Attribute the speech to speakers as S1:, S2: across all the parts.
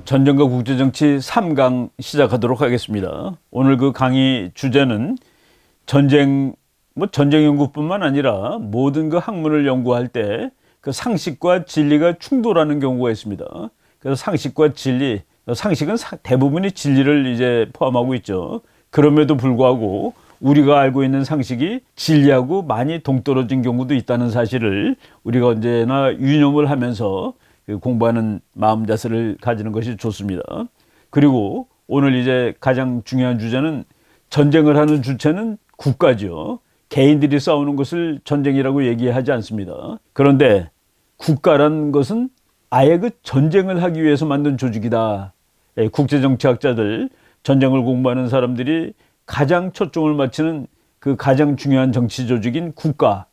S1: 전쟁과 국제정치 3강 시작하도록 하겠습니다. 오늘 그 강의 주제는 전쟁 연구뿐만 아니라 모든 그 학문을 연구할 때 그 상식과 진리가 충돌하는 경우가 있습니다. 그래서 상식과 진리, 상식은 대부분이 진리를 이제 포함하고 있죠. 그럼에도 불구하고 우리가 알고 있는 상식이 진리하고 많이 동떨어진 경우도 있다는 사실을 우리가 언제나 유념을 하면서 공부하는 마음 자세를 가지는 것이 좋습니다. 그리고 오늘 이제 가장 중요한 주제는 전쟁을 하는 주체는 국가죠. 개인들이 싸우는 것을 전쟁이라고 얘기하지 않습니다. 그런데 국가라는 것은 아예 그 전쟁을 하기 위해서 만든 조직이다. 국제정치학자들, 전쟁을 공부하는 사람들이 가장 초점을 맞추는 그 가장 중요한 정치 조직인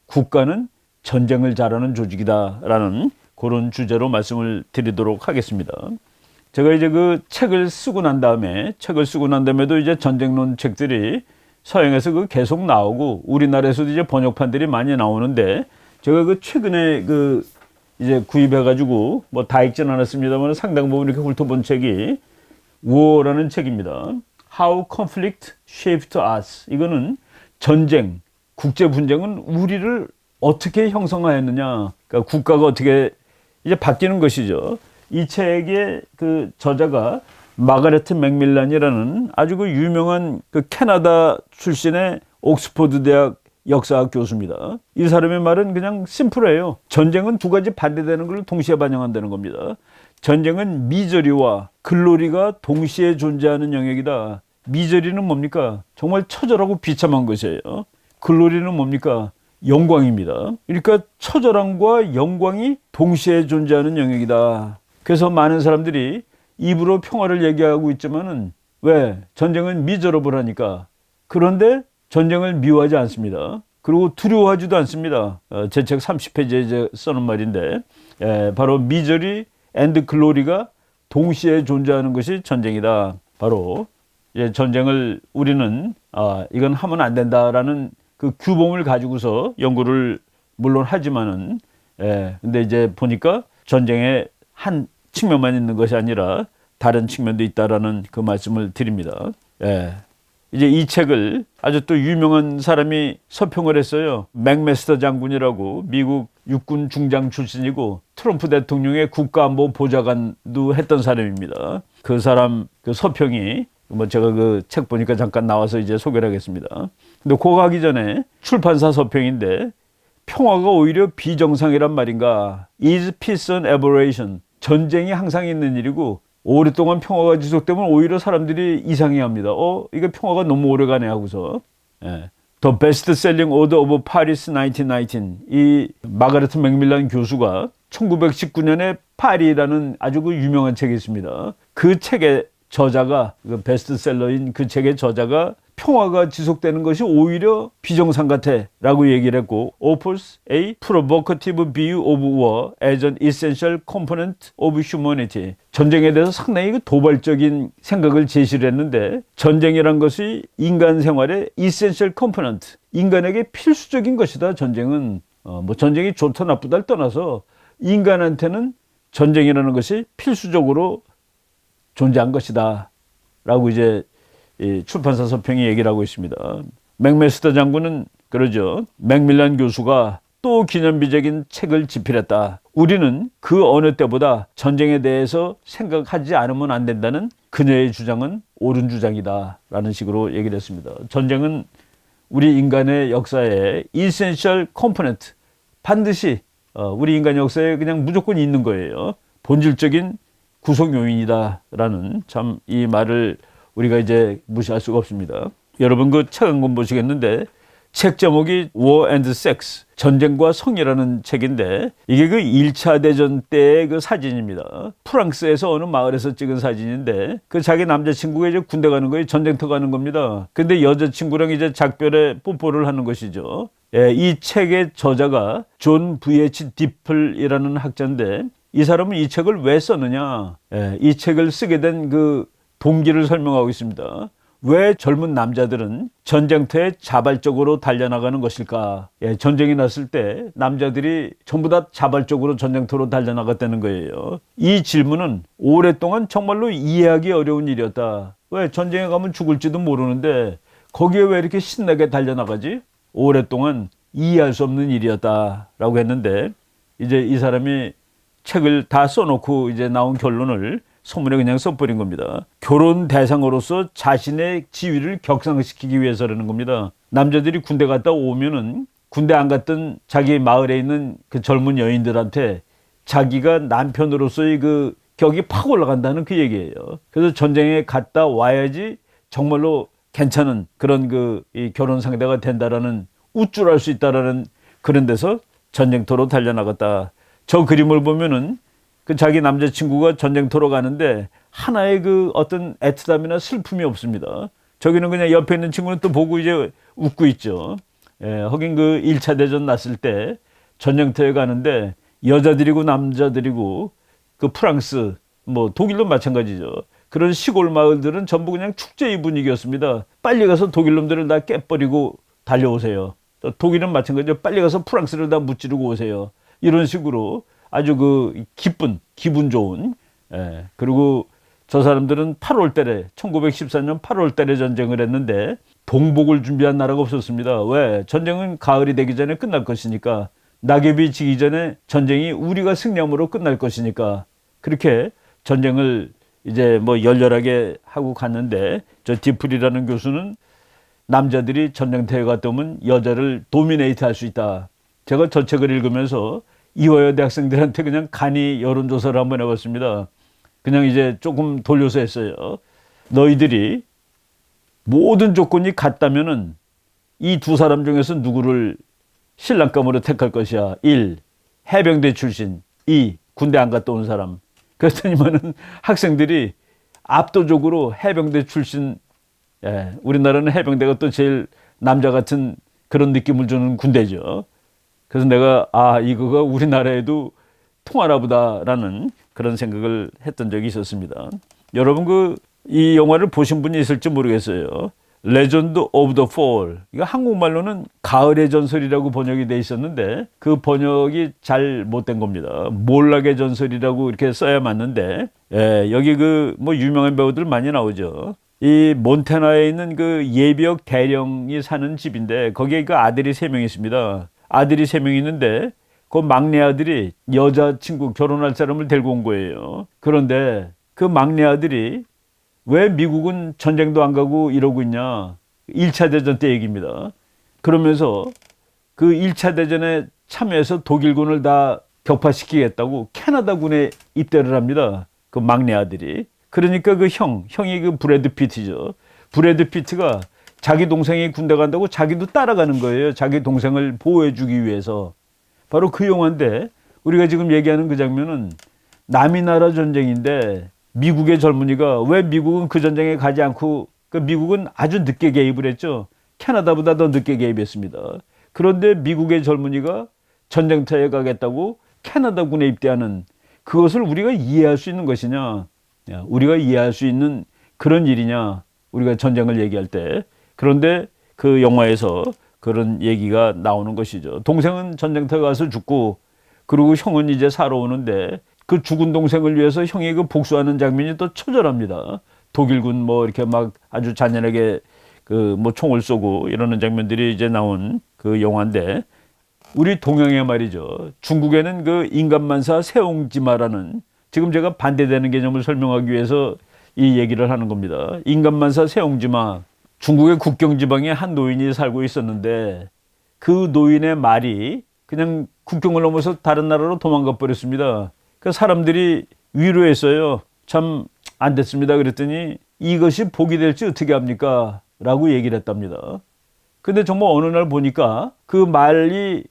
S1: 국가는 전쟁을 잘하는 조직이다라는 그런 주제로 말씀을 드리도록 하겠습니다. 제가 이제 그 책을 쓰고 난 다음에도 이제 전쟁론 책들이 서양에서 그 계속 나오고 우리나라에서도 이제 번역판들이 많이 나오는데 제가 그 최근에 그 이제 구입해가지고 뭐 다 읽진 않았습니다만 상당 부분 이렇게 훑어본 책이 War라는 책입니다. How Conflict Shaped Us. 이거는 전쟁, 국제 분쟁은 우리를 어떻게 형성하였느냐. 그러니까 국가가 어떻게 이제 바뀌는 것이죠. 이 책의 그 저자가 마가레트 맥밀란이라는 아주 그 유명한 그 캐나다 출신의 옥스퍼드 대학 역사학 교수입니다. 이 사람의 말은 그냥 심플해요. 전쟁은 두 가지 반대되는 걸 동시에 반영한다는 겁니다. 전쟁은 미저리와 글로리가 동시에 존재하는 영역이다. 미저리는 뭡니까? 정말 처절하고 비참한 것이에요. 글로리는 뭡니까? 영광입니다. 그러니까 처절함과 영광이 동시에 존재하는 영역이다. 그래서 많은 사람들이 입으로 평화를 얘기하고 있지만은 왜? 전쟁은 미저러블하니까. 그런데 전쟁을 미워하지 않습니다. 그리고 두려워하지도 않습니다. 제 책 30페이지에 써놓은 말인데 바로 미저리 앤드 글로리가 동시에 존재하는 것이 전쟁이다. 바로 전쟁을 우리는 이건 하면 안 된다라는 그 규범을 가지고서 연구를 물론 하지만은 근데 이제 보니까 전쟁의 한 측면만 있는 것이 아니라 다른 측면도 있다라는 그 말씀을 드립니다. 이제 이 책을 아주 또 유명한 사람이 서평을 했어요. 맥메스터 장군이라고 미국 육군 중장 출신이고 트럼프 대통령의 국가안보 보좌관도 했던 사람입니다. 그 사람 그 서평이 뭐 제가 그 책 보니까 잠깐 나와서 이제 소개를 하겠습니다. 근데 그거 하기 전에 출판사 서평인데 평화가 오히려 비정상이란 말인가? Is peace an aberration? 전쟁이 항상 있는 일이고 오랫동안 평화가 지속되면 오히려 사람들이 이상해합니다. 이게 평화가 너무 오래가네 하고서. The Best-Selling Order of Paris 1919. 이 마가레트 맥밀란 교수가 1919년에 파리라는 아주 그 유명한 책이 있습니다. 그 책의 저자가 그 베스트셀러인 그 책의 저자가 평화가 지속되는 것이 오히려 비정상 같아라고 얘기를 했고 offers a provocative view of war as an essential component of humanity. 전쟁에 대해서 상당히 그 도발적인 생각을 제시를 했는데 전쟁이란 것이 인간 생활의 essential component, 인간에게 필수적인 것이다. 전쟁은 뭐 전쟁이 좋다 나쁘다를 떠나서 인간한테는 전쟁이라는 것이 필수적으로 존재한 것이다 라고 이제 출판사 서평이 얘기를 하고 있습니다. 맥메스터 장군은 그러죠. 맥밀란 교수가 또 기념비적인 책을 집필했다. 우리는 그 어느 때보다 전쟁에 대해서 생각하지 않으면 안 된다는 그녀의 주장은 옳은 주장이다 라는 식으로 얘기를 했습니다. 전쟁은 우리 인간의 역사의 essential component, 반드시 우리 인간 역사에 그냥 무조건 있는 거예요. 본질적인 구성 요인이다라는 참 이 말을 우리가 이제 무시할 수가 없습니다. 여러분 그 책 한 권 보시겠는데 책 제목이 War and Sex, 전쟁과 성이라는 책인데 이게 그 1차 대전 때의 그 사진입니다. 프랑스에서 어느 마을에서 찍은 사진인데 그 자기 남자친구가 이제 군대 가는 거예요. 전쟁터 가는 겁니다. 근데 여자친구랑 이제 작별의 뽀뽀를 하는 것이죠. 이 책의 저자가 존 V.H. 디플이라는 학자인데 이 사람은 이 책을 왜 썼느냐? 이 책을 쓰게 된 그 동기를 설명하고 있습니다. 왜 젊은 남자들은 전쟁터에 자발적으로 달려나가는 것일까? 예, 전쟁이 났을 때 남자들이 전부 다 자발적으로 전쟁터로 달려나갔다는 거예요. 이 질문은 오랫동안 정말로 이해하기 어려운 일이었다. 왜 전쟁에 가면 죽을지도 모르는데 거기에 왜 이렇게 신나게 달려나가지? 오랫동안 이해할 수 없는 일이었다라고 했는데 이제 이 사람이 책을 다 써놓고 이제 나온 결론을 소문에 그냥 써버린 겁니다. 결혼 대상으로서 자신의 지위를 격상시키기 위해서라는 겁니다. 남자들이 군대 갔다 오면은 군대 안 갔던 자기 마을에 있는 그 젊은 여인들한테 자기가 남편으로서의 그 격이 팍 올라간다는 그 얘기예요. 그래서 전쟁에 갔다 와야지 정말로 괜찮은 그런 이 결혼 상대가 된다라는 우쭐할 수 있다라는 그런 데서 전쟁터로 달려나갔다. 저 그림을 보면은 그 자기 남자친구가 전쟁터로 가는데 하나의 그 어떤 애틋함이나 슬픔이 없습니다. 저기는 그냥 옆에 있는 친구는 또 보고 이제 웃고 있죠. 예, 하긴 그 1차 대전 났을 때 전쟁터에 가는데 여자들이고 남자들이고 그 프랑스 뭐 독일도 마찬가지죠. 그런 시골 마을들은 전부 그냥 축제의 분위기였습니다. 빨리 가서 독일 놈들을 다 깨버리고 달려오세요. 독일은 마찬가지죠. 빨리 가서 프랑스를 다 무찌르고 오세요. 이런 식으로 아주 그 기분 좋은, 예. 그리고 저 사람들은 8월 달에 1914년 8월 달에 전쟁을 했는데 동복을 준비한 나라가 없었습니다. 왜? 전쟁은 가을이 되기 전에 끝날 것이니까, 낙엽이 지기 전에 전쟁이 우리가 승리함으로 끝날 것이니까 그렇게 전쟁을 이제 뭐 열렬하게 하고 갔는데, 저 디프리라는 교수는 남자들이 전쟁터에 갔다 오면 여자를 도미네이트 할 수 있다. 제가 저 책을 읽으면서 이화여대 학생들한테 그냥 간이 여론조사를 한번 해봤습니다. 그냥 이제 조금 돌려서 했어요. 너희들이 모든 조건이 같다면은 이 두 사람 중에서 누구를 신랑감으로 택할 것이야. 1. 해병대 출신. 2. 군대 안 갔다 온 사람. 그랬더니만은 학생들이 압도적으로 해병대 출신, 예, 우리나라는 해병대가 또 제일 남자 같은 그런 느낌을 주는 군대죠. 그래서 내가 이거가 우리나라에도 통하나 보다라는 그런 생각을 했던 적이 있었습니다. 여러분 이 영화를 보신 분이 있을지 모르겠어요. 레전드 오브 더 폴. 이거 한국말로는 가을의 전설이라고 번역이 돼 있었는데 그 번역이 잘 못된 겁니다. 몰락의 전설이라고 이렇게 써야 맞는데, 예, 여기 뭐 유명한 배우들 많이 나오죠. 이 몬태나에 있는 그 예비역 대령이 사는 집인데 거기에 그 아들이 3명 있습니다. 아들이 3명 있는데 그 막내 아들이 여자친구 결혼할 사람을 데리고 온 거예요. 그런데 그 막내 아들이 왜 미국은 전쟁도 안 가고 이러고 있냐. 1차 대전 때 얘기입니다. 그러면서 그 1차 대전에 참여해서 독일군을 다 격파시키겠다고 캐나다군에 입대를 합니다. 그 막내 아들이. 그러니까 그 형이 그 브래드 피트죠. 브래드 피트가 자기 동생이 군대 간다고 자기도 따라가는 거예요. 자기 동생을 보호해주기 위해서. 바로 그 영화인데 우리가 지금 얘기하는 그 장면은 남이 나라 전쟁인데 미국의 젊은이가 왜 미국은 그 전쟁에 가지 않고, 그 미국은 아주 늦게 개입을 했죠. 캐나다보다 더 늦게 개입했습니다. 그런데 미국의 젊은이가 전쟁터에 가겠다고 캐나다군에 입대하는, 그것을 우리가 이해할 수 있는 것이냐, 우리가 이해할 수 있는 그런 일이냐, 우리가 전쟁을 얘기할 때. 그런데 그 영화에서 그런 얘기가 나오는 것이죠. 동생은 전쟁터에 가서 죽고, 그리고 형은 이제 살아오는데 그 죽은 동생을 위해서 형이 그 복수하는 장면이 또 처절합니다. 독일군 뭐 이렇게 막 아주 잔인하게 그 뭐 총을 쏘고 이러는 장면들이 이제 나온 그 영화인데, 우리 동양에 말이죠. 중국에는 그 인간만사 세옹지마라는, 지금 제가 반대되는 개념을 설명하기 위해서 이 얘기를 하는 겁니다. 인간만사 세옹지마. 중국의 국경 지방에 한 노인이 살고 있었는데 그 노인의 말이 그냥 국경을 넘어서 다른 나라로 도망가 버렸습니다. 그 사람들이 위로했어요. 참 안 됐습니다. 그랬더니 이것이 복이 될지 어떻게 합니까? 라고 얘기를 했답니다. 근데 정말 어느 날 보니까 그 말이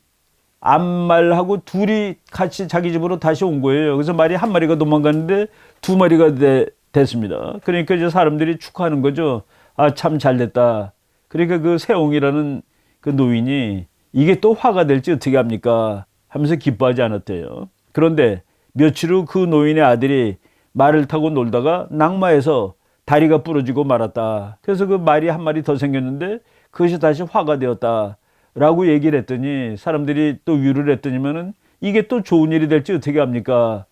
S1: 암말하고 둘이 같이 자기 집으로 다시 온 거예요. 그래서 말이 한 마리가 도망갔는데 2마리가 됐습니다. 그러니까 이제 사람들이 축하하는 거죠. 참 잘됐다. 그러니까 그 세옹이라는 그 노인이 이게 또 화가 될지 어떻게 합니까? 하면서 기뻐하지 않았대요. 그런데 며칠 후 그 노인의 아들이 말을 타고 놀다가 낙마해서 다리가 부러지고 말았다. 그래서 그 말이 한 마리 더 생겼는데 그것이 다시 화가 되었다. 라고 얘기를 했더니 사람들이 또 위로를 했더니만은 이게 또 좋은 일이 될지 어떻게 합니까?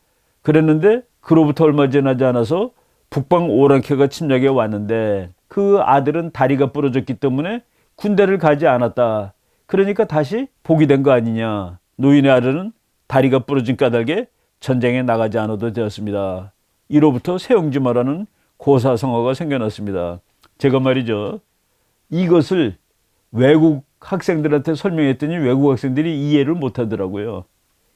S1: 그랬는데 그로부터 얼마 지나지 않아서 북방 오랑캐가 침략해 왔는데 그 아들은 다리가 부러졌기 때문에 군대를 가지 않았다. 그러니까 다시 복이 된 거 아니냐. 노인의 아들은 다리가 부러진 까닭에 전쟁에 나가지 않아도 되었습니다. 이로부터 세용지마라는 고사성어가 생겨났습니다. 제가 말이죠. 이것을 외국 학생들한테 설명했더니 외국 학생들이 이해를 못하더라고요.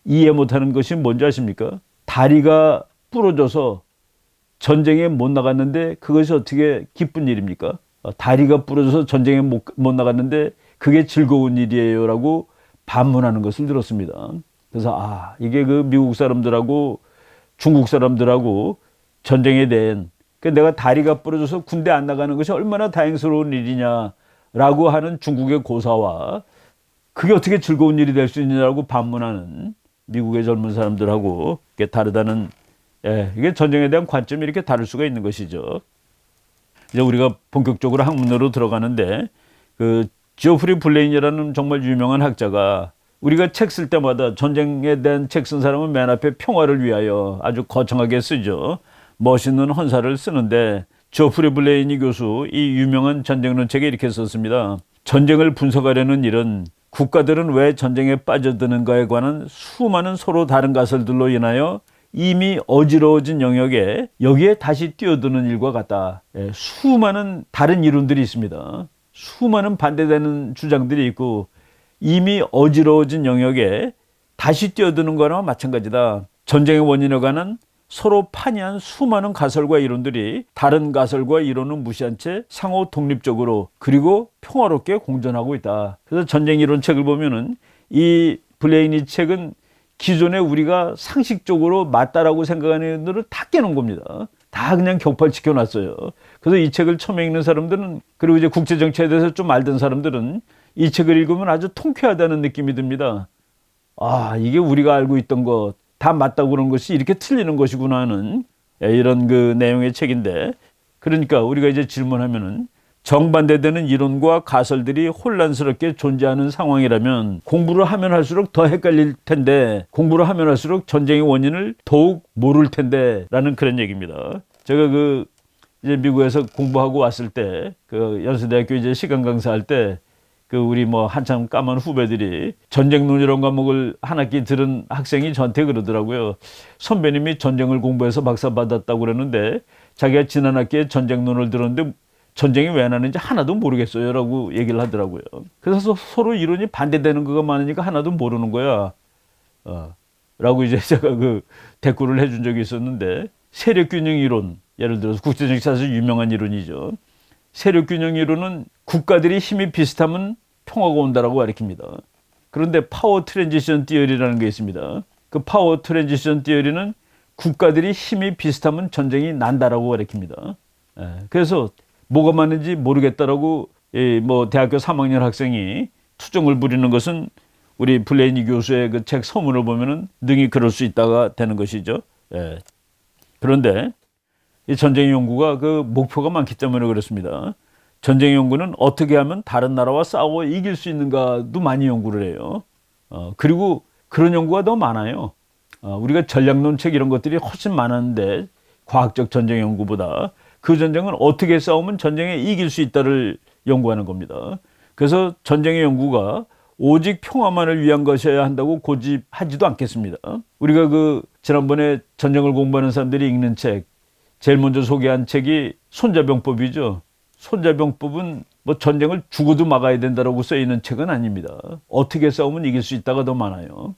S1: 이해 못하는 것이 뭔지 아십니까? 다리가 부러져서 전쟁에 못 나갔는데 그것이 어떻게 기쁜 일입니까? 다리가 부러져서 전쟁에 못 나갔는데 그게 즐거운 일이에요 라고 반문하는 것을 들었습니다. 그래서 이게 그 미국 사람들하고 중국 사람들하고 전쟁에 대한 내가 다리가 부러져서 군대 안 나가는 것이 얼마나 다행스러운 일이냐라고 하는 중국의 고사와 그게 어떻게 즐거운 일이 될 수 있느냐라고 반문하는 미국의 젊은 사람들하고 이게 다르다는 이게 전쟁에 대한 관점이 이렇게 다를 수가 있는 것이죠. 이제 우리가 본격적으로 학문으로 들어가는데 그 지오프리 블레인이라는 정말 유명한 학자가 우리가 책 쓸 때마다 전쟁에 대한 책 쓴 사람은 맨 앞에 평화를 위하여 아주 거창하게 쓰죠. 멋있는 헌사를 쓰는데 지오프리 블레인이 교수 이 유명한 전쟁론 책에 이렇게 썼습니다. 전쟁을 분석하려는 일은 국가들은 왜 전쟁에 빠져드는가에 관한 수많은 서로 다른 가설들로 인하여 이미 어지러워진 영역에 여기에 다시 뛰어드는 일과 같다. 수많은 다른 이론들이 있습니다. 수많은 반대되는 주장들이 있고 이미 어지러워진 영역에 다시 뛰어드는 거나 마찬가지다. 전쟁의 원인에 관한 서로 판이한 수많은 가설과 이론들이 다른 가설과 이론은 무시한 채 상호 독립적으로 그리고 평화롭게 공존하고 있다. 그래서 전쟁 이론 책을 보면은 이 블레인이 책은 기존에 우리가 상식적으로 맞다라고 생각하는 애들을 다 깨놓은 겁니다. 다 그냥 격발시켜 놨어요. 그래서 이 책을 처음 읽는 사람들은 그리고 이제 국제정치에 대해서 좀 알던 사람들은 이 책을 읽으면 아주 통쾌하다는 느낌이 듭니다. 이게 우리가 알고 있던 것 다 맞다고 그런 것이 이렇게 틀리는 것이구나 하는 이런 그 내용의 책인데 그러니까 우리가 이제 질문하면은 정반대되는 이론과 가설들이 혼란스럽게 존재하는 상황이라면 공부를 하면 할수록 더 헷갈릴 텐데 공부를 하면 할수록 전쟁의 원인을 더욱 모를 텐데 라는 그런 얘기입니다. 제가 이제 미국에서 공부하고 왔을 때 그 연세대학교 이제 시간 강사할 때 우리 한참 까만 후배들이 전쟁론 이런 과목을 한 학기 들은 학생이 저한테 그러더라고요. 선배님이 전쟁을 공부해서 박사 받았다고 그러는데 자기가 지난 학기에 전쟁론을 들었는데 전쟁이 왜 나는지 하나도 모르겠어요 라고 얘기를 하더라고요. 그래서 서로 이론이 반대되는 거가 많으니까 하나도 모르는 거야 라고 이제 제가 대꾸를 해준 적이 있었는데 세력균형 이론, 예를 들어서 국제정치에서 유명한 이론이죠. 세력균형 이론은 국가들이 힘이 비슷하면 평화가 온다라고 가리킵니다. 그런데 파워 트랜지션 티어리라는 게 있습니다. 그 파워 트랜지션 티어리는 국가들이 힘이 비슷하면 전쟁이 난다라고 가리킵니다. 그래서 뭐가 맞는지 모르겠다라고 대학교 3학년 학생이 투정을 부리는 것은 우리 블레이니 교수의 그 책 서문을 보면은 능히 그럴 수 있다가 되는 것이죠. 그런데 이 전쟁 연구가 목표가 많기 때문에 그렇습니다. 전쟁 연구는 어떻게 하면 다른 나라와 싸워 이길 수 있는가도 많이 연구를 해요. 그리고 그런 연구가 더 많아요. 우리가 전략론 책 이런 것들이 훨씬 많았는데 과학적 전쟁 연구보다 그 전쟁은 어떻게 싸우면 전쟁에 이길 수 있다를 연구하는 겁니다. 그래서 전쟁의 연구가 오직 평화만을 위한 것이어야 한다고 고집하지도 않겠습니다. 우리가 지난번에 전쟁을 공부하는 사람들이 읽는 책 제일 먼저 소개한 책이 손자병법이죠. 손자병법은 전쟁을 죽어도 막아야 된다라고 써 있는 책은 아닙니다. 어떻게 싸우면 이길 수 있다가 더 많아요.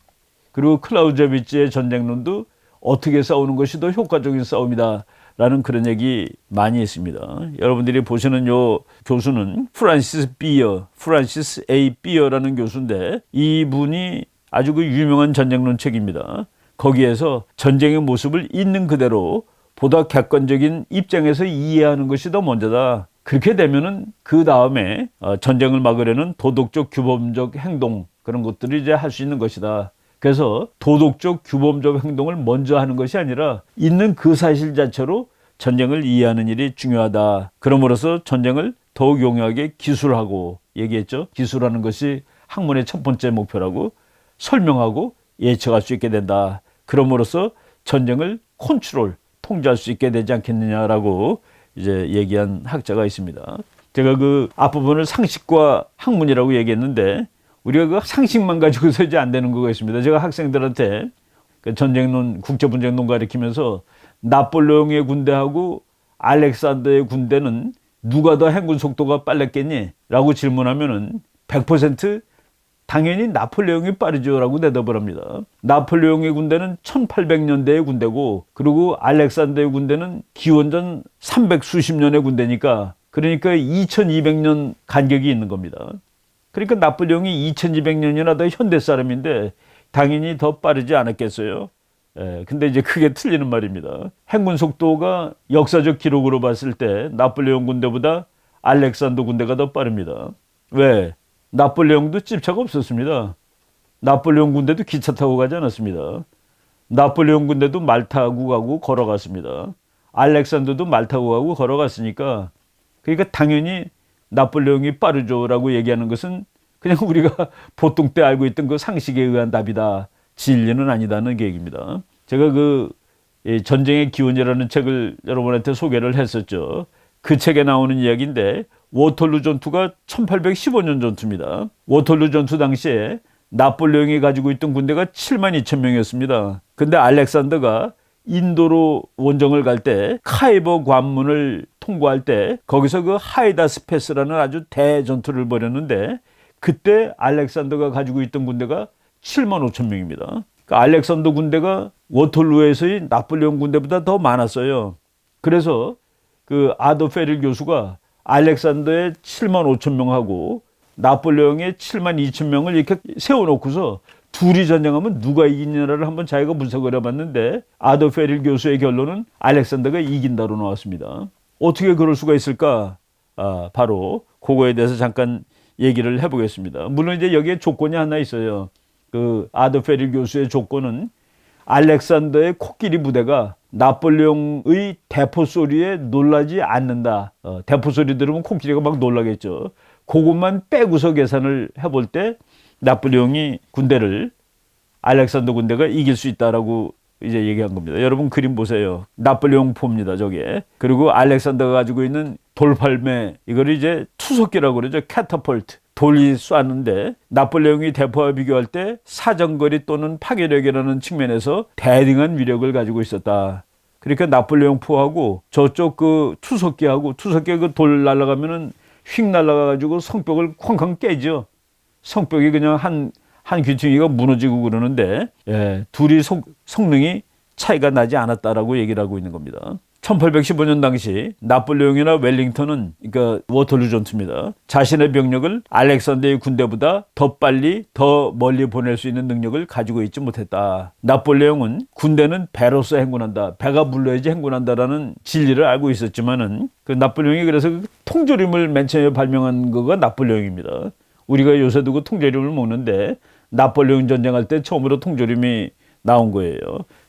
S1: 그리고 클라우제비치의 전쟁론도 어떻게 싸우는 것이 더 효과적인 싸움이다 라는 그런 얘기 많이 했습니다. 여러분들이 보시는 요 교수는 프란시스 A. 비어라는 교수인데 이분이 아주 유명한 전쟁론 책입니다. 거기에서 전쟁의 모습을 있는 그대로 보다 객관적인 입장에서 이해하는 것이 더 먼저다. 그렇게 되면은 그 다음에 전쟁을 막으려는 도덕적 규범적 행동 그런 것들을 이제 할 수 있는 것이다. 그래서 도덕적 규범적 행동을 먼저 하는 것이 아니라 있는 그 사실 자체로 전쟁을 이해하는 일이 중요하다. 그러므로서 전쟁을 더욱 용이하게 기술하고 얘기했죠. 기술하는 것이 학문의 첫 번째 목표라고 설명하고 예측할 수 있게 된다. 그러므로서 전쟁을 통제할 수 있게 되지 않겠느냐라고 이제 얘기한 학자가 있습니다. 제가 그 앞부분을 상식과 학문이라고 얘기했는데 우리가 그 상식만 가지고서 이제 안 되는 거가 있습니다. 제가 학생들한테 그 전쟁론, 국제분쟁론 가르치면서 나폴레옹의 군대하고 알렉산더의 군대는 누가 더 행군 속도가 빨랐겠니? 라고 질문하면은 100% 당연히 나폴레옹이 빠르죠 라고 대답을 합니다. 나폴레옹의 군대는 1800년대의 군대고 그리고 알렉산더의 군대는 기원전 300수십 년의 군대니까 그러니까 2200년 간격이 있는 겁니다. 그러니까 나폴레옹이 2200년이나 더 현대 사람인데 당연히 더 빠르지 않았겠어요. 근데 이제 그게 틀리는 말입니다. 행군 속도가 역사적 기록으로 봤을 때 나폴레옹 군대보다 알렉산더 군대가 더 빠릅니다. 왜? 나폴레옹도 찝차가 없었습니다. 나폴레옹 군대도 기차 타고 가지 않았습니다. 나폴레옹 군대도 말 타고 가고 걸어갔습니다. 알렉산더도 말 타고 가고 걸어갔으니까 그러니까 당연히 나폴레옹이 빠르죠라고 얘기하는 것은 그냥 우리가 보통 때 알고 있던 그 상식에 의한 답이다. 진리는 아니다는 계획입니다. 제가 그 전쟁의 기원이라는 책을 여러분한테 소개를 했었죠. 그 책에 나오는 이야기인데 워털루 전투가 1815년 전투입니다. 워털루 전투 당시에 나폴레옹이 가지고 있던 군대가 7만 2천 명이었습니다. 근데 알렉산더가 인도로 원정을 갈 때 카이버 관문을 통과할 때 거기서 그 하이다스 패스라는 아주 대전투를 벌였는데 그때 알렉산더가 가지고 있던 군대가 7만 5천 명입니다. 그러니까 알렉산더 군대가 워털루에서의 나폴레옹 군대보다 더 많았어요. 그래서 그 아더 페릴 교수가 알렉산더의 7만 5천 명하고 나폴레옹의 7만 2천 명을 이렇게 세워놓고서 둘이 전쟁하면 누가 이기냐를 한번 자기가 분석을 해봤는데 아더 페릴 교수의 결론은 알렉산더가 이긴다로 나왔습니다. 어떻게 그럴 수가 있을까? 바로 그거에 대해서 잠깐 얘기를 해보겠습니다. 물론 이제 여기에 조건이 하나 있어요. 그 아더 페릴 교수의 조건은 알렉산더의 코끼리 부대가 나폴레옹의 대포 소리에 놀라지 않는다. 대포 소리 들으면 코끼리가 막 놀라겠죠. 그것만 빼고서 계산을 해볼 때 나폴레옹이 군대를 알렉산더 군대가 이길 수 있다라고 이제 얘기한 겁니다. 여러분 그림 보세요. 나폴레옹 포입니다, 저게. 그리고 알렉산더가 가지고 있는 돌팔매, 이걸 이제 투석기라고 그러죠. 캐터폴트. 돌이 쐈는데 나폴레옹이 대포와 비교할 때 사정거리 또는 파괴력이라는 측면에서 대등한 위력을 가지고 있었다. 그러니까 나폴레옹 포하고 저쪽 그 투석기하고 투석기가 그 돌 날아가면은 휙 날아가가지고 성벽을 쾅쾅 깨죠. 성벽이 그냥 한 귀퉁이가 무너지고 그러는데 둘이 성능이 차이가 나지 않았다라고 얘기를 하고 있는 겁니다. 1815년 당시 나폴레옹이나 웰링턴은 그러니까 워털루 전투입니다. 자신의 병력을 알렉산더의 군대보다 더 빨리 더 멀리 보낼 수 있는 능력을 가지고 있지 못했다. 나폴레옹은 군대는 배로서 행군한다. 배가 불러야지 행군한다라는 진리를 알고 있었지만은 그 나폴레옹이 그래서 그 통조림을 맨 처음에 발명한 거가 나폴레옹입니다. 우리가 요새도 그 통조림을 먹는데 나폴레옹 전쟁할 때 처음으로 통조림이 나온 거예요.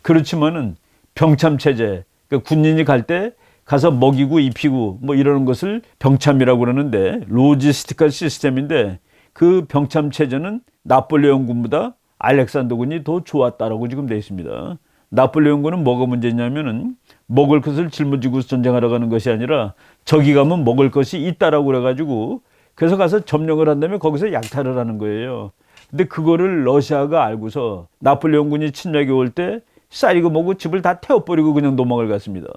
S1: 그렇지만은 병참 체제, 그러니까 군인이 갈 때 가서 먹이고 입히고 뭐 이러는 것을 병참이라고 그러는데 로지스티컬 시스템인데 그 병참 체제는 나폴레옹 군보다 알렉산더 군이 더 좋았다라고 지금 되어 있습니다. 나폴레옹 군은 뭐가 문제냐면은 먹을 것을 짊어지고 전쟁하러 가는 것이 아니라 저기 가면 먹을 것이 있다라고 그래가지고 그래서 가서 점령을 한 다음에 거기서 약탈을 하는 거예요. 근데 그거를 러시아가 알고서 나폴레옹 군이 침략이 올 때 쌀이고 뭐고 집을 다 태워버리고 그냥 도망을 갔습니다.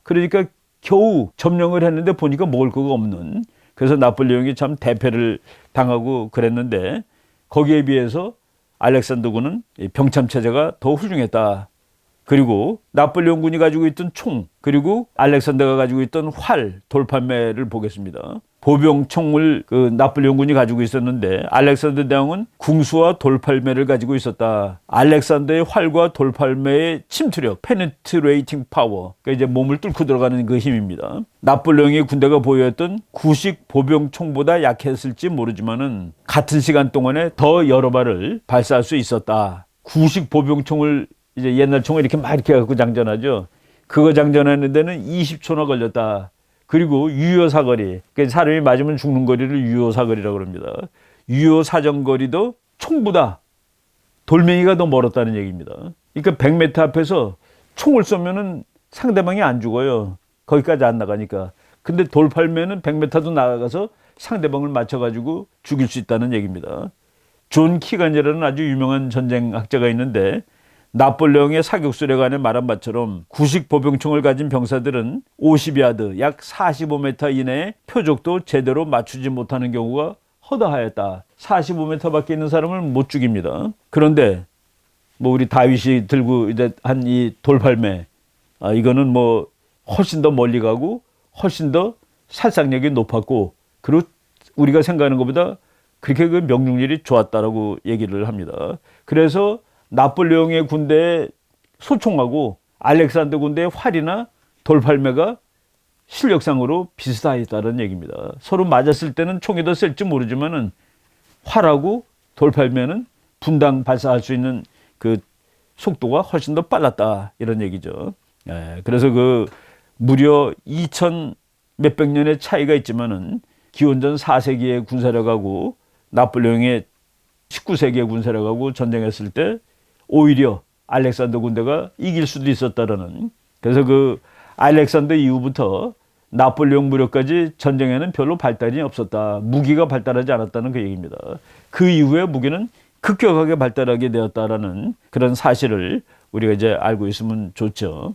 S1: 그러니까 겨우 점령을 했는데 보니까 먹을 거가 없는. 그래서 나폴레옹이 참 대패를 당하고 그랬는데 거기에 비해서 알렉산더 군은 병참 체제가 더 훌륭했다. 그리고 나폴레옹 군이 가지고 있던 총, 그리고 알렉산더가 가지고 있던 활, 돌판매를 보겠습니다. 보병총을 그 나폴레옹 군이 가지고 있었는데 알렉산더 대왕은 궁수와 돌팔매를 가지고 있었다. 알렉산더의 활과 돌팔매의 침투력, 페네트레이팅 파워, 그러니까 이제 몸을 뚫고 들어가는 그 힘입니다. 나폴레옹의 군대가 보유했던 구식 보병총보다 약했을지 모르지만은 같은 시간 동안에 더 여러 발을 발사할 수 있었다. 구식 보병총을 이제 옛날 총을 이렇게 막 이렇게 갖고 장전하죠. 그거 장전하는 데는 20초나 걸렸다. 그리고 유효 사거리, 그러니까 사람이 맞으면 죽는 거리를 유효 사거리라고 합니다. 유효 사정거리도 총보다 돌멩이가 더 멀었다는 얘기입니다. 그러니까 100m 앞에서 총을 쏘면은 상대방이 안 죽어요. 거기까지 안 나가니까. 근데 돌팔매는 100m도 나가서 상대방을 맞춰가지고 죽일 수 있다는 얘기입니다. 존 키간이라는 아주 유명한 전쟁학자가 있는데 나폴레옹의 사격수레관에 말한 바처럼 구식 보병총을 가진 병사들은 50야드, 약 45m 이내에 표적도 제대로 맞추지 못하는 경우가 허다하였다. 45m밖에 있는 사람을 못 죽입니다. 그런데 뭐 우리 다윗이 들고 이제 한 이 돌팔매, 이거는 뭐 훨씬 더 멀리 가고 훨씬 더 살상력이 높았고, 그리고 우리가 생각하는 것보다 그렇게 그 명중률이 좋았다라고 얘기를 합니다. 그래서 나폴레옹의 군대의 소총하고 알렉산더 군대의 활이나 돌팔매가 실력상으로 비슷하였다는 얘기입니다. 서로 맞았을 때는 총이 더 셀지 모르지만은 활하고 돌팔매는 분당 발사할 수 있는 그 속도가 훨씬 더 빨랐다, 이런 얘기죠. 그래서 그 무려 2000 몇백 년의 차이가 있지만은 기원전 4세기의 군사력하고 나폴레옹의 19세기의 군사력하고 전쟁했을 때 오히려 알렉산더 군대가 이길 수도 있었다라는, 그래서 그 알렉산더 이후부터 나폴레옹 무력까지 전쟁에는 별로 발달이 없었다. 무기가 발달하지 않았다는 그 얘기입니다. 그 이후에 무기는 급격하게 발달하게 되었다라는 그런 사실을 우리가 이제 알고 있으면 좋죠.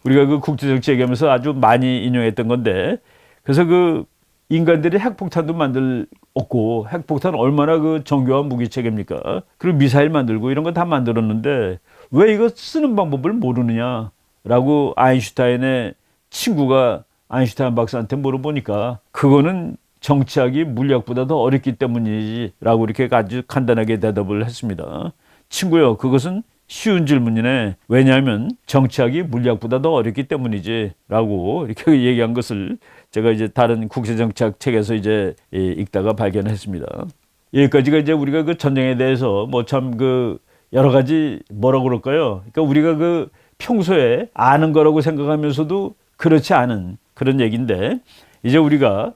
S1: 우리가 그 국제정치 얘기하면서 아주 많이 인용했던 건데, 그래서 그 인간들이 핵폭탄도 만들었고, 핵폭탄 얼마나 그 정교한 무기 체계입니까? 그리고 미사일 만들고 이런 거 다 만들었는데 왜 이거 쓰는 방법을 모르느냐라고 아인슈타인의 친구가 아인슈타인 박사한테 물어보니까 그거는 정치학이 물리학보다 더 어렵기 때문이지라고 이렇게 아주 간단하게 대답을 했습니다. 친구요, 그것은 쉬운 질문이네. 왜냐하면 정치학이 물리학보다 더 어렵기 때문이지라고 이렇게 얘기한 것을 제가 이제 다른 국제정치학 책에서 이제 읽다가 발견했습니다. 여기까지가 이제 우리가 그 전쟁에 대해서 뭐 참 그 여러 가지 뭐라고 그럴까요? 그러니까 우리가 그 평소에 아는 거라고 생각하면서도 그렇지 않은 그런 얘기인데, 이제 우리가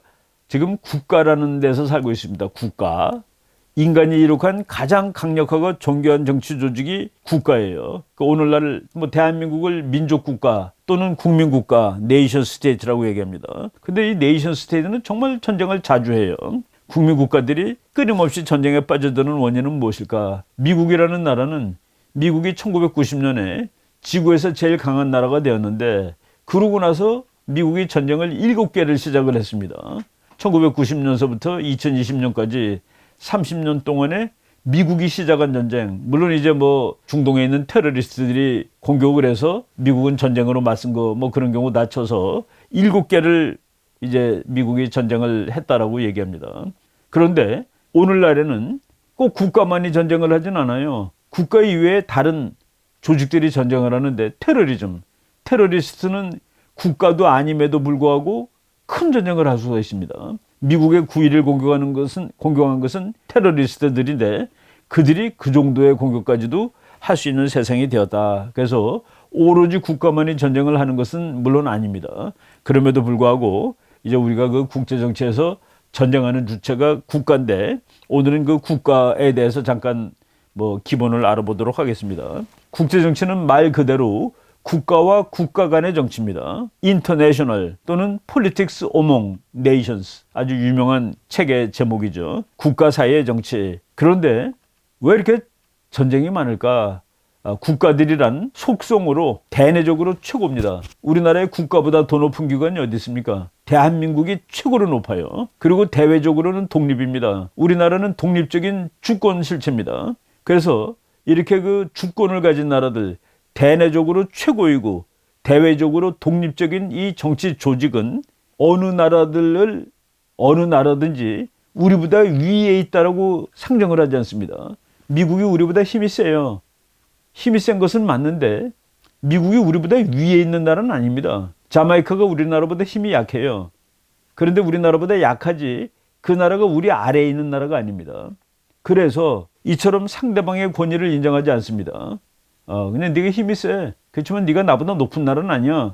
S1: 지금 국가라는 데서 살고 있습니다. 국가. 인간이 이룩한 가장 강력하고 정교한 정치 조직이 국가예요. 오늘날 뭐 대한민국을 민족국가 또는 국민국가, 네이션 스테이트라고 얘기합니다. 근데 이 네이션 스테이트는 정말 전쟁을 자주 해요. 국민국가들이 끊임없이 전쟁에 빠져드는 원인은 무엇일까? 미국이라는 나라는 미국이 1990년에 지구에서 제일 강한 나라가 되었는데, 그러고 나서 미국이 전쟁을 7개를 시작을 했습니다. 1990년서부터 2020년까지 30년 동안에 미국이 시작한 전쟁, 물론 이제 뭐 중동에 있는 테러리스트들이 공격을 해서 미국은 전쟁으로 맞선 거 뭐 그런 경우 낮춰서 7개를 이제 미국이 전쟁을 했다라고 얘기합니다. 그런데 오늘날에는 꼭 국가만이 전쟁을 하진 않아요. 국가 이외에 다른 조직들이 전쟁을 하는데, 테러리스트는 국가도 아님에도 불구하고 큰 전쟁을 할 수가 있습니다. 미국의 9.11을 공격한 것은 테러리스트들인데 그들이 그 정도의 공격까지도 할 수 있는 세상이 되었다. 그래서 오로지 국가만이 전쟁을 하는 것은 물론 아닙니다. 그럼에도 불구하고 이제 우리가 그 국제정치에서 전쟁하는 주체가 국가인데, 오늘은 그 국가에 대해서 잠깐 뭐 기본을 알아보도록 하겠습니다. 국제정치는 말 그대로 국가와 국가 간의 정치입니다. International 또는 Politics Among Nations, 아주 유명한 책의 제목이죠. 국가 사이의 정치. 그런데 왜 이렇게 전쟁이 많을까? 국가들이란 속성으로 대내적으로 최고입니다. 우리나라의 국가보다 더 높은 기관이 어디 있습니까? 대한민국이 최고로 높아요. 그리고 대외적으로는 독립입니다. 우리나라는 독립적인 주권 실체입니다. 그래서 이렇게 그 주권을 가진 나라들, 대내적으로 최고이고 대외적으로 독립적인 이 정치 조직은 어느 나라든지 우리보다 위에 있다라고 상정을 하지 않습니다. 미국이 우리보다 힘이 세요. 힘이 센 것은 맞는데 미국이 우리보다 위에 있는 나라는 아닙니다. 자마이카가 우리나라보다 힘이 약해요. 그런데 우리나라보다 약하지 그 나라가 우리 아래에 있는 나라가 아닙니다. 그래서 이처럼 상대방의 권위를 인정하지 않습니다. 그냥 네가 힘이 세. 그렇지만 네가 나보다 높은 나라는 아니야.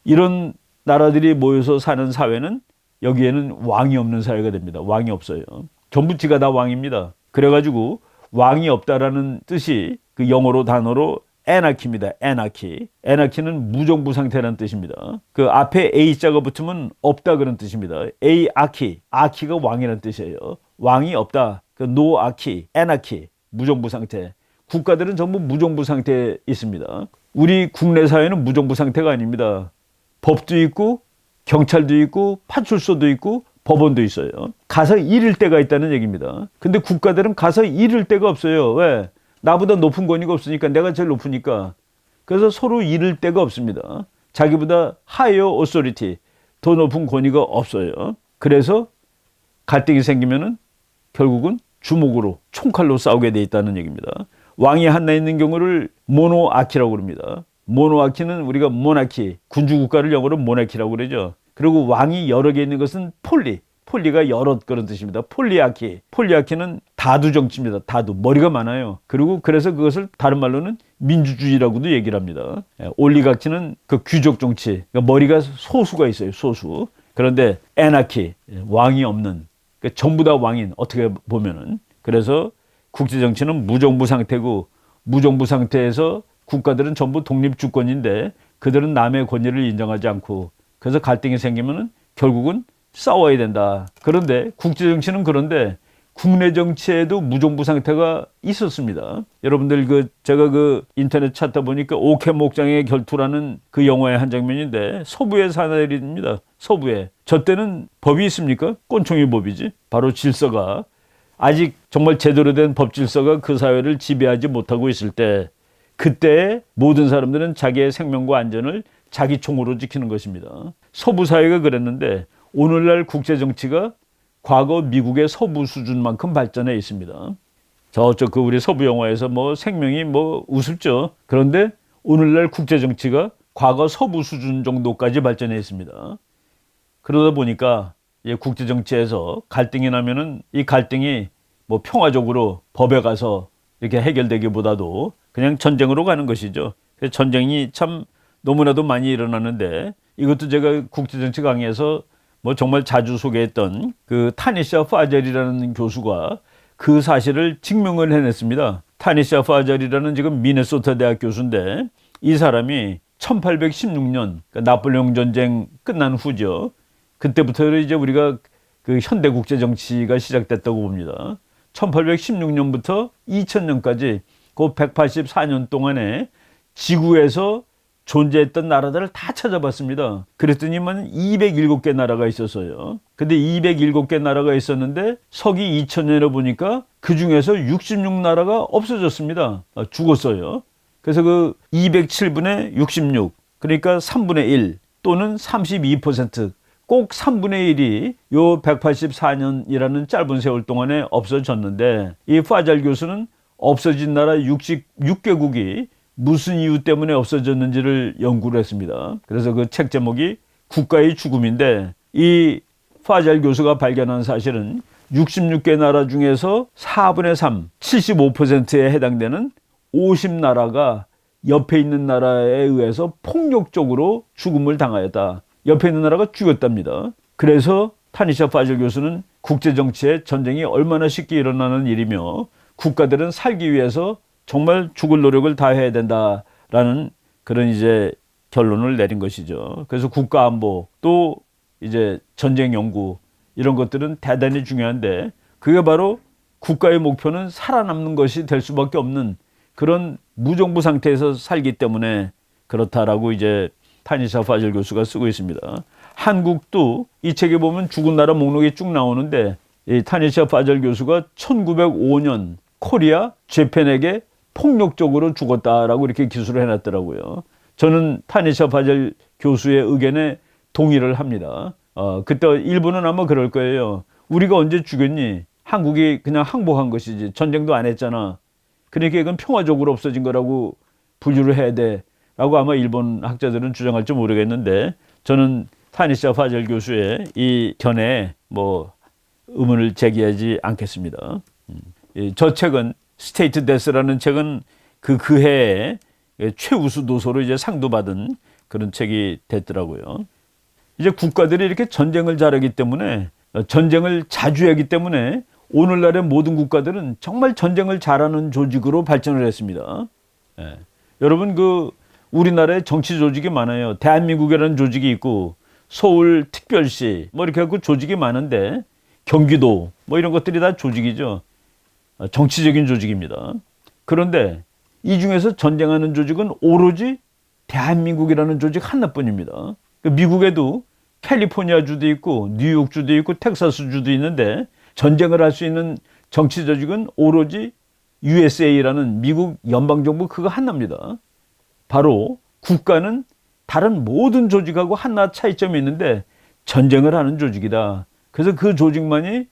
S1: 이런 나라들이 모여서 사는 사회는 여기에는 왕이 없는 사회가 됩니다. 왕이 없어요. 전부 지가 다 왕입니다. 그래가지고 왕이 없다라는 뜻이 그 영어로 단어로 애나키입니다. 애나키. 애나키는 무정부 상태라는 뜻입니다. 그 앞에 A자가 붙으면 없다 그런 뜻입니다. A아키. 아키가 왕이라는 뜻이에요. 왕이 없다. 그 노아키, 애나키, 무정부 상태. 국가들은 전부 무정부 상태에 있습니다. 우리 국내 사회는 무정부 상태가 아닙니다. 법도 있고 경찰도 있고 파출소도 있고 법원도 있어요. 가서 잃을 데가 있다는 얘기입니다. 근데 국가들은 가서 잃을 데가 없어요. 왜? 나보다 높은 권위가 없으니까, 내가 제일 높으니까. 그래서 서로 잃을 데가 없습니다. 자기보다 higher authority, 더 높은 권위가 없어요. 그래서 갈등이 생기면은 결국은 주먹으로, 총칼로 싸우게 돼 있다는 얘기입니다. 왕이 하나 있는 경우를 모노아키라고 그럽니다. 모노아키는 우리가 모나키, 군주국가를 영어로 모나키라고 그러죠. 그리고 왕이 여러 개 있는 것은 폴리, 폴리가 여러 그런 뜻입니다. 폴리아키, 폴리아키는 다두 정치입니다. 다두, 머리가 많아요. 그리고 그래서 그것을 다른 말로는 민주주의라고도 얘기를 합니다. 올리가키는 그 귀족 정치, 그러니까 머리가 소수가 있어요. 소수. 그런데 애나키, 왕이 없는, 그러니까 전부 다 왕인, 어떻게 보면은. 그래서 국제 정치는 무정부 상태고, 무정부 상태에서 국가들은 전부 독립주권인데 그들은 남의 권위를 인정하지 않고, 그래서 갈등이 생기면은 결국은 싸워야 된다. 그런데 국제 정치는 그런데 국내 정치에도 무정부 상태가 있었습니다. 여러분들 제가 인터넷 찾다 보니까 오케 목장의 결투라는 그 영화의 한 장면인데, 서부에 사는 일입니다. 서부에. 저 때는 법이 있습니까? 꼰총이 법이지. 바로 질서가, 아직 정말 제대로 된 법 질서가 그 사회를 지배하지 못하고 있을 때, 그때 모든 사람들은 자기의 생명과 안전을 자기 총으로 지키는 것입니다. 서부 사회가 그랬는데 오늘날 국제 정치가 과거 미국의 서부 수준만큼 발전해 있습니다. 저쪽 우리 서부 영화에서 생명이 우습죠. 그런데 오늘날 국제 정치가 과거 서부 수준 정도까지 발전해 있습니다. 그러다 보니까 국제 정치에서 갈등이 나면은 이 갈등이 평화적으로 법에 가서 이렇게 해결되기보다도 그냥 전쟁으로 가는 것이죠. 그래서 전쟁이 참 너무나도 많이 일어나는데, 이것도 제가 국제정치 강의에서 정말 자주 소개했던 그 타니샤 파젤이라는 교수가 그 사실을 증명을 해냈습니다. 타니샤 파젤이라는 지금 미네소타 대학 교수인데, 이 사람이 1816년, 그러니까 나폴레옹 전쟁 끝난 후죠. 그때부터 이제 우리가 그 현대 국제 정치가 시작됐다고 봅니다. 1816년부터 2000년까지 그 184년 동안에 지구에서 존재했던 나라들을 다 찾아봤습니다. 그랬더니만 207개 나라가 있었어요. 근데 207개 나라가 있었는데 서기 2000년에 보니까 그 중에서 66나라가 없어졌습니다. 죽었어요. 그래서 그 207분의 66, 그러니까 3분의 1 또는 32%, 꼭 3분의 1이 요 184년이라는 짧은 세월 동안에 없어졌는데, 이 파잘 교수는 없어진 나라 66개국이 무슨 이유 때문에 없어졌는지를 연구를 했습니다. 그래서 그 책 제목이 국가의 죽음인데, 이 파잘 교수가 발견한 사실은 66개 나라 중에서 4분의 3, 75%에 해당되는 50나라가 옆에 있는 나라에 의해서 폭력적으로 죽음을 당하였다. 옆에 있는 나라가 죽였답니다. 그래서 타니샤 파젤 교수는 국제정치에 전쟁이 얼마나 쉽게 일어나는 일이며 국가들은 살기 위해서 정말 죽을 노력을 다해야 된다라는 그런 이제 결론을 내린 것이죠. 그래서 국가안보 또 이제 전쟁 연구, 이런 것들은 대단히 중요한데, 그게 바로 국가의 목표는 살아남는 것이 될 수밖에 없는 그런 무정부 상태에서 살기 때문에 그렇다라고 이제 타니샤 파젤 교수가 쓰고 있습니다. 한국도 이 책에 보면 죽은 나라 목록이 쭉 나오는데, 이 타니샤 파젤 교수가 1905년 코리아 재팬에게 폭력적으로 죽었다라고 이렇게 기술을 해놨더라고요. 저는 타니샤 파젤 교수의 의견에 동의를 합니다. 그때 일본은 아마 그럴 거예요. 우리가 언제 죽였니? 한국이 그냥 항복한 것이지 전쟁도 안 했잖아. 그러니까 이건 평화적으로 없어진 거라고 분류를 해야 돼 라고 아마 일본 학자들은 주장할지 모르겠는데, 저는 타니샤 파젤 교수의 이 견해에 의문을 제기하지 않겠습니다. 저 책은 스테이트 데스라는 책은 그 해에 최우수 도서로 이제 상도 받은 그런 책이 됐더라고요. 이제 국가들이 이렇게 전쟁을 잘하기 때문에, 전쟁을 자주 하기 때문에 오늘날의 모든 국가들은 정말 전쟁을 잘하는 조직으로 발전을 했습니다. 예. 여러분, 우리나라에 정치 조직이 많아요. 대한민국이라는 조직이 있고, 서울특별시 뭐 이렇게 하고 조직이 많은데, 경기도 뭐 이런 것들이 다 조직이죠. 정치적인 조직입니다. 그런데 이 중에서 전쟁하는 조직은 오로지 대한민국이라는 조직 하나뿐입니다. 미국에도 캘리포니아주도 있고 뉴욕주도 있고 텍사스주도 있는데, 전쟁을 할 수 있는 정치 조직은 오로지 USA라는 미국 연방정부 그거 하나입니다. 바로 국가는 다른 모든 조직하고 하나 차이점이 있는데 전쟁을 하는 조직이다. 그래서 그 조직만이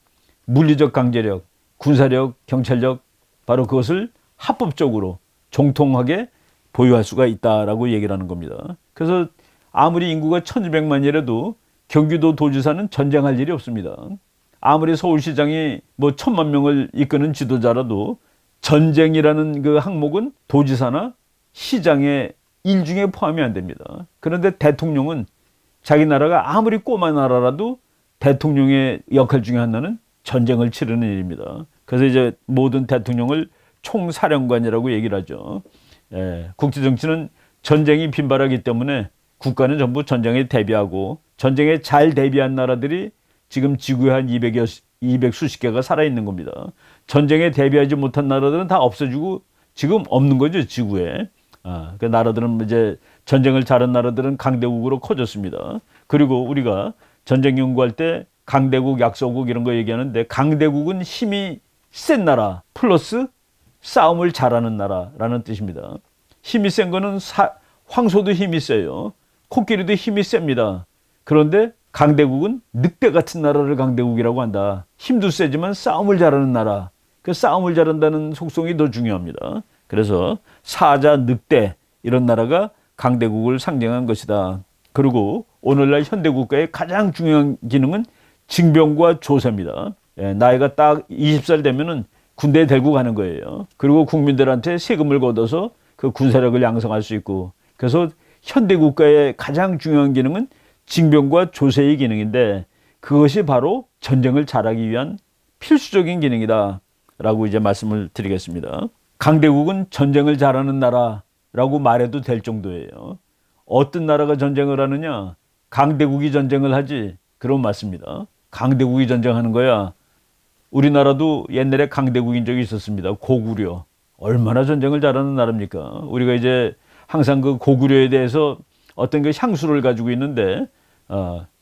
S1: 물리적 강제력, 군사력, 경찰력, 바로 그것을 합법적으로 정통하게 보유할 수가 있다라고 얘기를 하는 겁니다. 그래서 아무리 인구가 1200만이라도 경기도 도지사는 전쟁할 일이 없습니다. 아무리 서울시장이 뭐 1000만 명을 이끄는 지도자라도 전쟁이라는 그 항목은 도지사나 시장의 일 중에 포함이 안 됩니다. 그런데 대통령은 자기 나라가 아무리 꼬마 나라라도 대통령의 역할 중에 하나는 전쟁을 치르는 일입니다. 그래서 이제 모든 대통령을 총사령관이라고 얘기를 하죠. 국제정치는 전쟁이 빈발하기 때문에 국가는 전부 전쟁에 대비하고, 전쟁에 잘 대비한 나라들이 지금 지구에 한 200수십 개가 살아있는 겁니다. 전쟁에 대비하지 못한 나라들은 다 없어지고 지금 없는 거죠, 지구에. 그 나라들은 이제 전쟁을 잘한 나라들은 강대국으로 커졌습니다. 그리고 우리가 전쟁 연구할 때 강대국, 약소국 이런 거 얘기하는데, 강대국은 힘이 센 나라 플러스 싸움을 잘하는 나라라는 뜻입니다. 힘이 센 거는 황소도 힘이 세요. 코끼리도 힘이 셉니다. 그런데 강대국은 늑대 같은 나라를 강대국이라고 한다. 힘도 세지만 싸움을 잘하는 나라. 그 싸움을 잘한다는 속성이 더 중요합니다. 그래서 사자, 늑대 이런 나라가 강대국을 상징한 것이다. 그리고 오늘날 현대국가의 가장 중요한 기능은 징병과 조사입니다. 나이가 딱 20살 되면은 군대에 데리고 가는 거예요. 그리고 국민들한테 세금을 걷어서 그 군사력을 양성할 수 있고, 그래서 현대국가의 가장 중요한 기능은 징병과 조세의 기능인데, 그것이 바로 전쟁을 잘하기 위한 필수적인 기능이다 라고 이제 말씀을 드리겠습니다. 강대국은 전쟁을 잘하는 나라라고 말해도 될 정도예요. 어떤 나라가 전쟁을 하느냐? 강대국이 전쟁을 하지. 그런 맞습니다. 강대국이 전쟁하는 거야. 우리나라도 옛날에 강대국인 적이 있었습니다. 고구려. 얼마나 전쟁을 잘하는 나라입니까? 우리가 이제 항상 그 고구려에 대해서 어떤 그 향수를 가지고 있는데,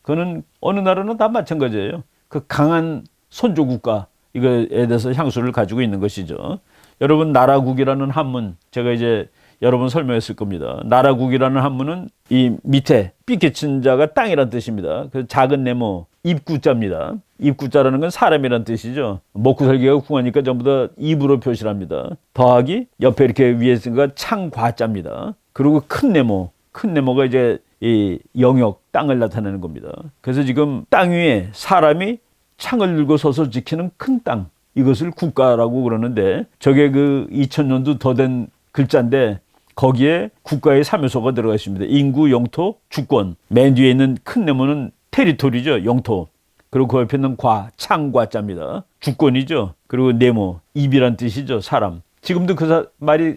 S1: 그거는 어느 나라는 다 마찬가지예요. 그 강한 선조국가, 이거에 대해서 향수를 가지고 있는 것이죠. 여러분, 나라국이라는 한문, 제가 이제 여러 번 설명했을 겁니다. 나라국이라는 한문은 이 밑에 삐끼친 자가 땅이란 뜻입니다. 그 작은 네모, 입구자입니다. 입구자라는 건 사람이란 뜻이죠. 먹고 살기가 궁하니까 전부 다 입으로 표시를 합니다. 더하기 옆에 이렇게 위에 쓴 거 창과자입니다. 그리고 큰 네모, 큰 네모가 이제 이 영역, 땅을 나타내는 겁니다. 그래서 지금 땅 위에 사람이 창을 들고 서서 지키는 큰 땅, 이것을 국가라고 그러는데, 저게 그 2000년도 더 된 글자인데 거기에 국가의 3요소가 들어가 있습니다. 인구, 영토, 주권. 맨 뒤에 있는 큰 네모는 테리토리죠, 영토. 그리고 그 옆에 있는 창과자입니다. 주권이죠. 그리고 네모, 입이란 뜻이죠, 사람. 지금도 그 말이,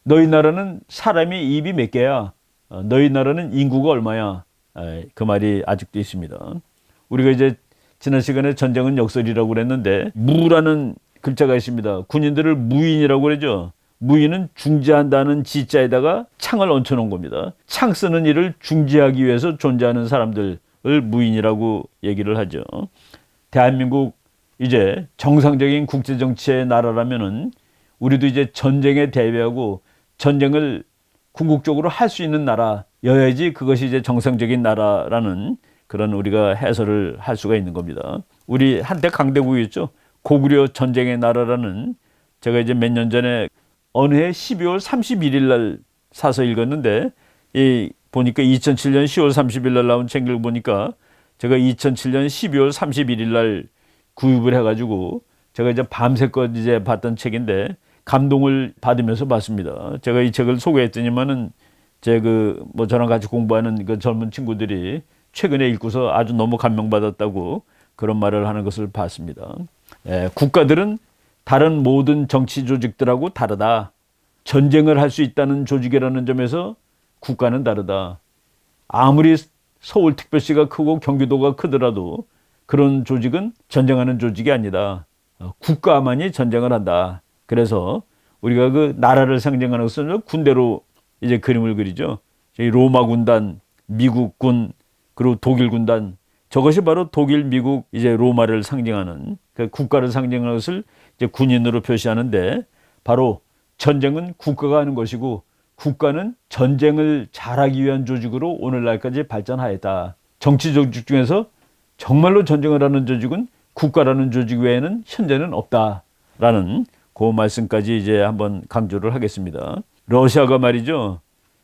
S1: 너희 나라는 사람이 입이 몇 개야? 너희 나라는 인구가 얼마야? 그 말이 아직도 있습니다. 우리가 이제 지난 시간에 전쟁은 역설이라고 그랬는데, 무라는 글자가 있습니다. 군인들을 무인이라고 그러죠. 무인은 중지한다는 지자에다가 창을 얹혀놓은 겁니다. 창 쓰는 일을 중지하기 위해서 존재하는 사람들을 무인이라고 얘기를 하죠. 대한민국 이제 정상적인 국제정치의 나라라면은 우리도 이제 전쟁에 대비하고 전쟁을 궁극적으로 할 수 있는 나라여야지 그것이 이제 정상적인 나라라는 그런 우리가 해설을 할 수가 있는 겁니다. 우리 한때 강대국이었죠. 고구려 전쟁의 나라라는, 제가 이제 몇 년 전에 어느 해 12월 31일 날 사서 읽었는데, 보니까 2007년 10월 30일 날 나온 책을 보니까 제가 2007년 12월 31일 날 구입을 해가지고 제가 이제 밤새껏 이제 봤던 책인데, 감동을 받으면서 봤습니다. 제가 이 책을 소개했더니만은 제 저랑 같이 공부하는 그 젊은 친구들이 최근에 읽고서 아주 너무 감명받았다고 그런 말을 하는 것을 봤습니다. 국가들은 다른 모든 정치 조직들하고 다르다. 전쟁을 할 수 있다는 조직이라는 점에서 국가는 다르다. 아무리 서울특별시가 크고 경기도가 크더라도 그런 조직은 전쟁하는 조직이 아니다. 국가만이 전쟁을 한다. 그래서 우리가 그 나라를 상징하는 것은 군대로 이제 그림을 그리죠. 로마 군단, 미국 군, 그리고 독일 군단. 저것이 바로 독일, 미국, 이제 로마를 상징하는 그 국가를 상징하는 것을 이제 군인으로 표시하는데 바로 전쟁은 국가가 하는 것이고 국가는 전쟁을 잘하기 위한 조직으로 오늘날까지 발전하였다. 정치 조직 중에서 정말로 전쟁을 하는 조직은 국가라는 조직 외에는 현재는 없다라는 그 말씀까지 이제 한번 강조를 하겠습니다. 러시아가 말이죠.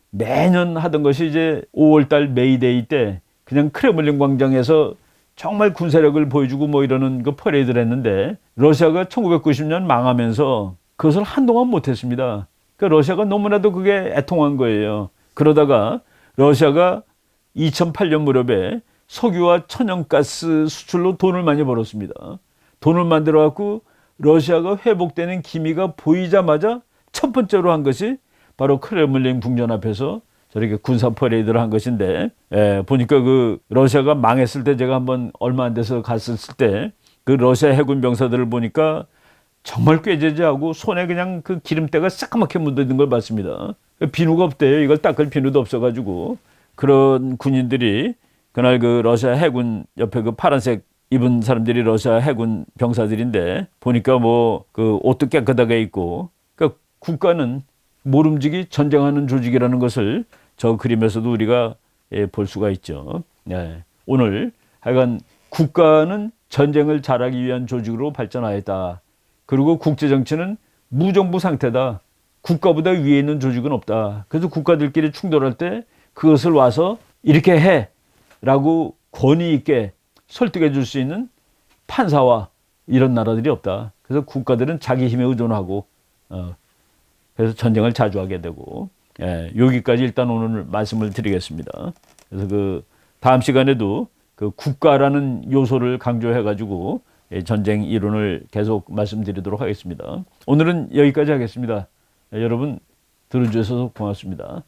S1: 매년 하던 것이 이제 5월달 메이데이 때 그냥 크렘린 광장에서 정말 군사력을 보여주고 뭐 이러는 그 퍼레이드를 했는데 러시아가 1990년 망하면서 그것을 한동안 못했습니다. 그러니까 러시아가 너무나도 그게 애통한 거예요. 그러다가 러시아가 2008년 무렵에 석유와 천연가스 수출로 돈을 많이 벌었습니다. 돈을 만들어 갖고 러시아가 회복되는 기미가 보이자마자 첫 번째로 한 것이 바로 크렘린 궁전 앞에서 저렇게 군사 퍼레이드를 한 것인데, 보니까 그 러시아가 망했을 때 제가 한번 얼마 안 돼서 갔었을 때 그 러시아 해군 병사들을 보니까 정말 꾀죄죄하고 손에 그냥 그 기름때가 새까맣게 묻어있는 걸 봤습니다. 비누가 없대요. 이걸 닦을 비누도 없어가지고 그런 군인들이 그날 그 러시아 해군 옆에 그 파란색 입은 사람들이 러시아 해군 병사들인데 보니까 뭐 그 옷도 깨끗하게 입고, 그러니까 국가는 모름지기 전쟁하는 조직이라는 것을 저 그림에서도 우리가 볼 수가 있죠. 오늘 하여간 국가는 전쟁을 잘하기 위한 조직으로 발전하였다. 그리고 국제정치는 무정부 상태다. 국가보다 위에 있는 조직은 없다. 그래서 국가들끼리 충돌할 때 그것을 와서 이렇게 해 라고 권위 있게 설득해 줄 수 있는 판사와 이런 나라들이 없다. 그래서 국가들은 자기 힘에 의존하고 그래서 전쟁을 자주 하게 되고, 여기까지 일단 오늘 말씀을 드리겠습니다. 그래서 그 다음 시간에도 그 국가라는 요소를 강조해 가지고 전쟁 이론을 계속 말씀드리도록 하겠습니다. 오늘은 여기까지 하겠습니다. 여러분 들어주셔서 고맙습니다.